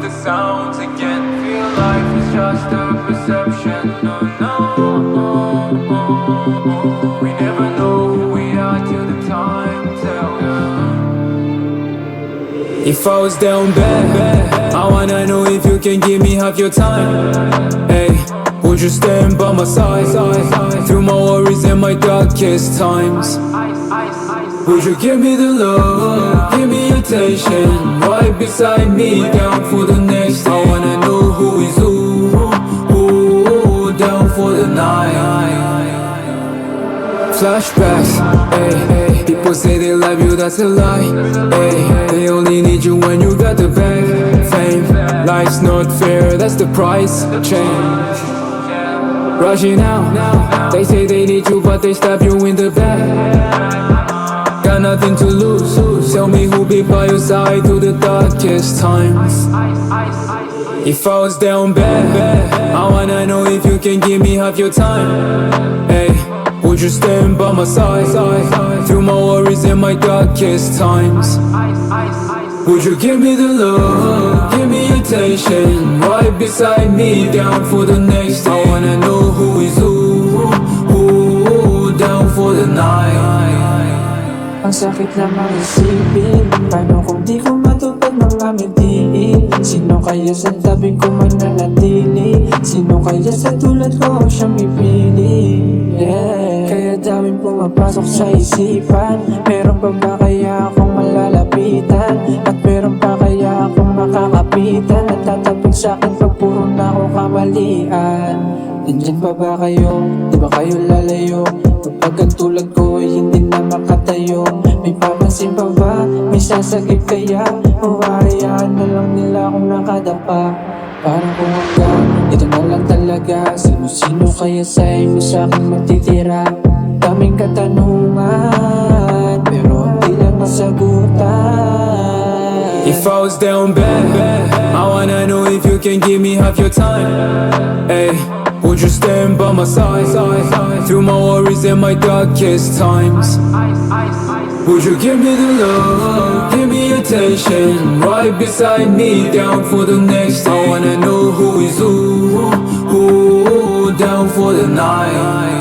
the sounds again. Feel life is just a perception. No, no, we never know who we are till the time tells. If I was down bad, I wanna know if you can give me half your time. Hey, would you stand by my side through my worries and my darkest times? Would you give me the love, give me attention, right beside me, down for the next day? I wanna know who is who, down for the night. Flashbacks, ay, people say they love you, that's a lie, ay, they only need you when you got the bag. Fame, life's not fair, that's the price, change. Rushing out, they say they need you but they stab you in the back. Got nothing to lose, tell me who'll be by your side through the darkest times. If I was down bad, I wanna know if you can give me half your time. Hey, would you stand by my side through my worries and my darkest times? Would you give me the love, give me attention, right beside me, down for the next day? I wanna know who is who, down for the night. Ang sakit namang isipin, paano kung di ko matupad mga mitiin? Sino kaya sa tabi ko mananatili? Sino kaya sa tulad ko siyang pipili? Yeah. Kaya daming pumapasok sa isipan, meron pa ba kaya akong malalapitan? At meron pa kaya akong makakapitan? At tatapig sa'kin pag puro na ako kamalian. Nandyan pa ba kayo? Di ba kayo lalayo? Kapag ang tulad ko ay hindi na makatayo, may papansin pa ba? May sasagip kaya? O hayaan na lang nila akong nakadapa? Parang kung hanggang ito na lang talaga, sino-sino kaya sa inyo sa'kin matitira? Daming katanungan, pero hindi lang masagutan. If I was down bad, I wanna know if you can give me half your time. Hey, would you stand by my side through my worries and my darkest times? Would you give me the love, give me attention, right beside me, down for the next day? I wanna know who is who, down for the night.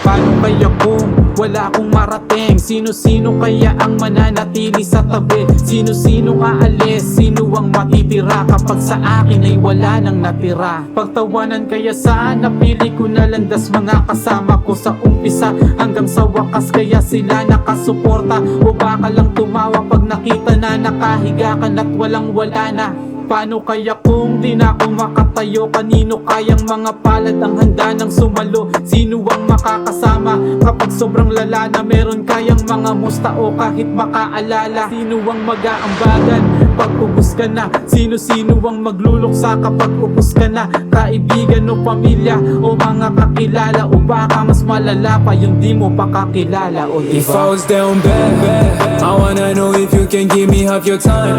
Paano kaya kung wala akong marating? Sino-sino kaya ang mananatili sa tabi? Sino-sino aalis? Sino ang matitira kapag sa akin ay wala nang natira? Pagtawanan kaya saan? Napili ko na landas mga kasama ko sa umpisa hanggang sa wakas, kaya sila nakasuporta. O baka lang tumawa pag nakita na nakahiga ka na't walang wala na? Paano kaya kung di na ako makatayo? Kanino kayang mga palad ang handa ng sumalo? Sino ang makakasama kapag sobrang lala na? Meron kayang mga musta o kahit makaalala? Sino ang mag-aambagan pag ubos ka na? Sino-sino ang magluluksa kapag ubos ka na? Kaibigan o pamilya o mga kakilala? O baka mas malala pa yung di mo pa kakilala? O diba? If I was down bad, I wanna know if you can give me half your time.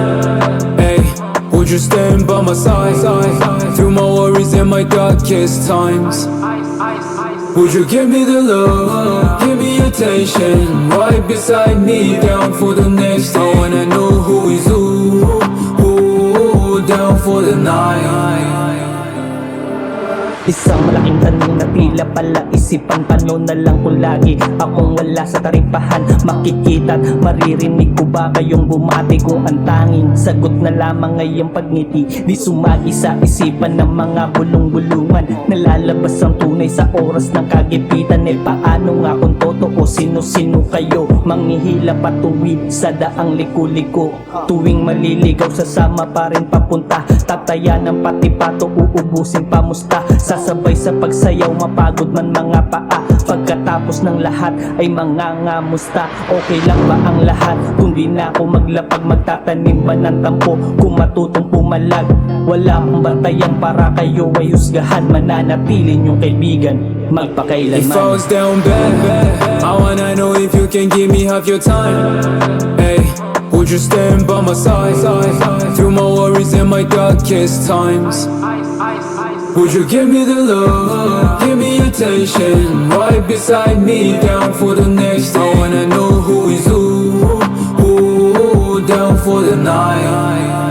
Hey, would you stand by my side through my worries and my darkest times? Would you give me the love, give me attention, right beside me, down for the next day? I wanna know who is who, down for the night. Isang malaking tanong na tila pala isipan, paano na lang kung lagi akong wala sa taripahan? Makikita at maririnig ko ba kayong bumati kung ang tanging sagot na lamang ay ang pagngiti? Di sumagi sa isipan ng mga bulong-bulungan, nalalabas ang tunay sa oras ng kagipitan. Eh paano nga kung totoo? Sino-sino kayo? Manghihila patuwid sa daang liku-liko, tuwing maliligaw sasama pa rin papunta. Tatayan ng pati pato, uubusin pamusta. Sasabay sa pagsayaw, mapagod man mga paa. Pagkatapos ng lahat ay mangangamusta. Okay lang ba ang lahat? Kung di na ako maglapag, magtatanim ba ng tampo? Kung matutong pumalag, wala akong bantayan para kayo ay husgahan. Mananatilin yung kaibigan magpakailanman. If I was down bad, I wanna know if you can give me half your time. Hey, would you stand by my side through my worries and my darkest times? Would you give me the love, give me attention, right beside me, down for the next day? I wanna know who is who, down for the night.